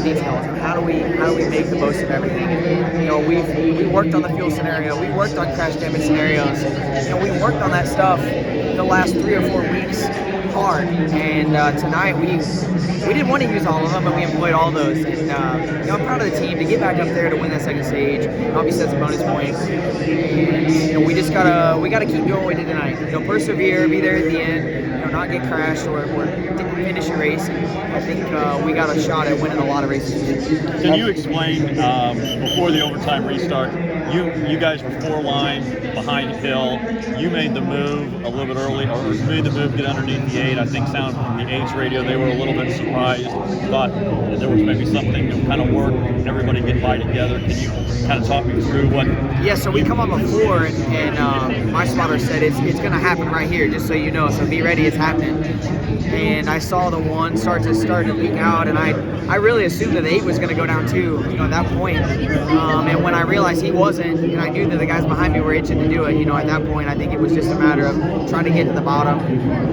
details and how do we make the most of everything. And, you know, we worked on the fuel scenario, we worked on crash damage scenarios, we worked on that stuff the last 3 or 4 weeks hard. And tonight we didn't want to use all of them, but we employed all those. And I'm proud of the team to get back up there to win that second stage. Obviously, that's a bonus point. And we just gotta keep doing what we did tonight. Persevere, be there at the end. Not get crashed or didn't finish a race. And I think we got a shot at winning a lot of races. Can you explain before the overtime restart? You guys were 4 lines behind Hill. You made the move a little bit early, or made the move get underneath the 8. I think sound from the 8's radio, they were a little bit surprised. Thought that there was maybe something to kind of work, everybody get by together. Can you kind of talk me through what? Yeah, so we come up before, and my spotter said it's going to happen right here, just so you know. So be ready, it's happening. And I saw the 1 start to leak out, and I really assumed that the 8 was going to go down too, at that point. And when I realized he wasn't, and I knew that the guys behind me were itching to do it, at that point, I think it was just a matter of trying to get to the bottom.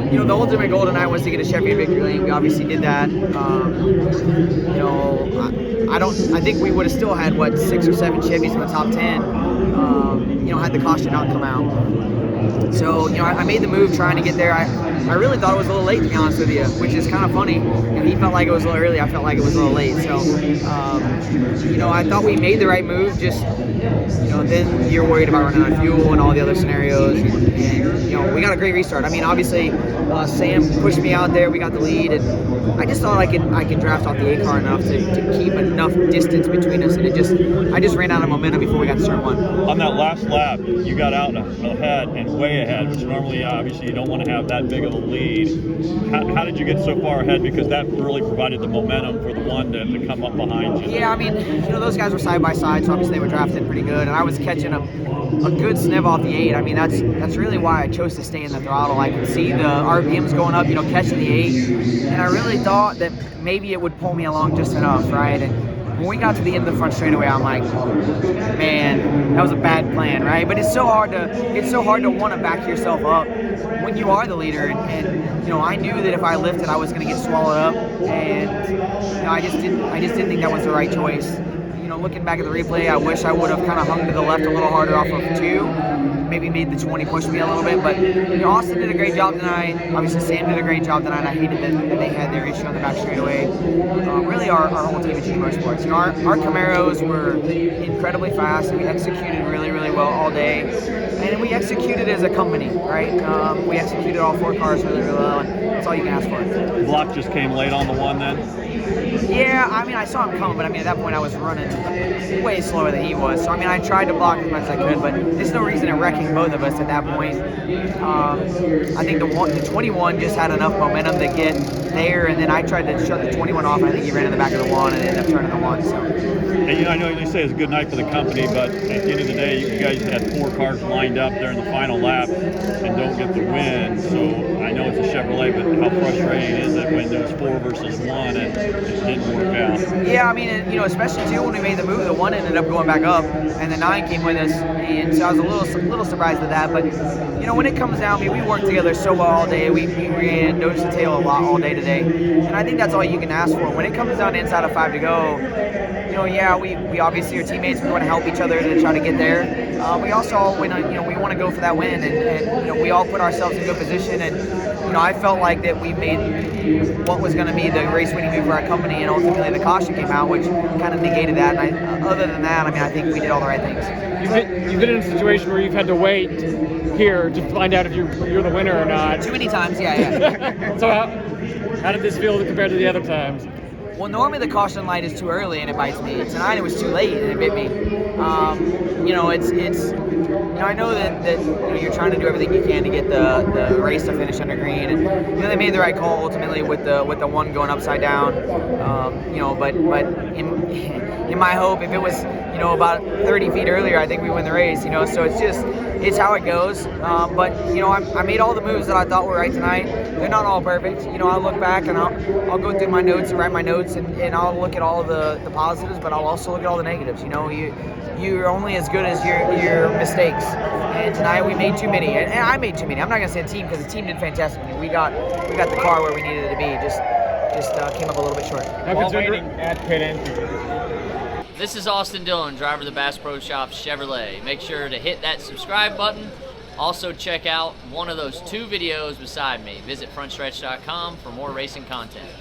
The ultimate goal tonight was to get a Chevy victory lane. We obviously did that. I think we would have still had 6 or 7 Chevys in the top 10. Had the caution not come out. So, I made the move trying to get there. I really thought it was a little late, to be honest with you, which is kind of funny. He felt like it was a little early. I felt like it was a little late. So, I thought we made the right move. Just, then you're worried about running out of fuel and all the other scenarios. And we got a great restart. I mean, obviously, Sam pushed me out there. We got the lead, and I just thought I could draft off the 8 car enough to keep enough distance between us. And I just ran out of momentum before we got to turn 1. On that last lap, you got out ahead and way ahead, which normally, obviously, you don't want to have that big of a lead. How did you get so far ahead? Because that really provided the momentum for the 1 to come up behind you. Yeah, I mean, those guys were side by side, so obviously they were drafted pretty good, and I was catching a good sniv off the 8. I mean, that's really why I chose to stay in the throttle. I could see the RPMs going up, catching the 8, and I really thought that maybe it would pull me along just enough, right? And when we got to the end of the front straightaway, I'm like, man, that was a bad plan, right? But it's so hard to want to back yourself up when you are the leader. And I knew that if I lifted, I was going to get swallowed up, and I just didn't think that was the right choice. Looking back at the replay, I wish I would have kind of hung to the left a little harder off of 2. Maybe made the 20 push me a little bit, but Austin did a great job tonight. Obviously, Sam did a great job tonight. I hated that they had their issue on the back straightaway. Really, our whole team at GT Motorsports. Our Camaros were incredibly fast. We executed really, really well all day, and we executed as a company, right? We executed all 4 cars really, really well, and that's all you can ask for. Block just came late on the 1 then? Yeah, I mean, I saw him coming, but at that point I was running way slower than he was. So, I tried to block as much as I could, but there's no reason in wrecking both of us at that point. I think the 21 just had enough momentum to get there, and then I tried to shut the 21 off, and I think he ran in the back of the 1 and ended up turning the 1. So. And, I know they say it's a good night for the company, but at the end of the day, you guys had 4 cars lined up there in the final lap and don't get the win. So I know it's a Chevrolet, but how frustrating is it when there's 4 versus 1 and it didn't work out? Yeah, I mean, especially too when we made the move, the 1 ended up going back up, and the 9 came with us, and so I was a little surprised at that. But when it comes down, we worked together so well all day. We ran nose to tail a lot all day today, and I think that's all you can ask for. When it comes down to inside of 5 to go, yeah, we obviously are teammates. We want to help each other to try to get there. We also, we want to go for that win, and we all put ourselves in good position. And I felt like that we made what was going to be the race-winning move for our company, and ultimately the caution came out, which kind of negated that. And other than that, I think we did all the right things. You've been in a situation where you've had to wait here to find out if you're the winner or not. Too many times, yeah. So how did this feel compared to the other times? Well, normally the caution light is too early and it bites me. Tonight it was too late and it bit me. I know that you're trying to do everything you can to get the race to finish under green, and they made the right call ultimately with the 1 going upside down. But in my hope, if it was about 30 feet earlier, I think we win the race. So it's how it goes. But I made all the moves that I thought were right tonight. They're not all perfect. I'll look back and I'll go through my notes and write my notes, and I'll look at all the positives, but I'll also look at all the negatives. You're only as good as your mistakes. And tonight we made too many, and I made too many. I'm not gonna say the team, because the team did fantastic. We got the car where we needed it to be. Just just came up a little bit short. While waiting at pit entry. This is Austin Dillon, driver of the Bass Pro Shops Chevrolet. Make sure to hit that subscribe button. Also check out one of those 2 videos beside me. Visit frontstretch.com for more racing content.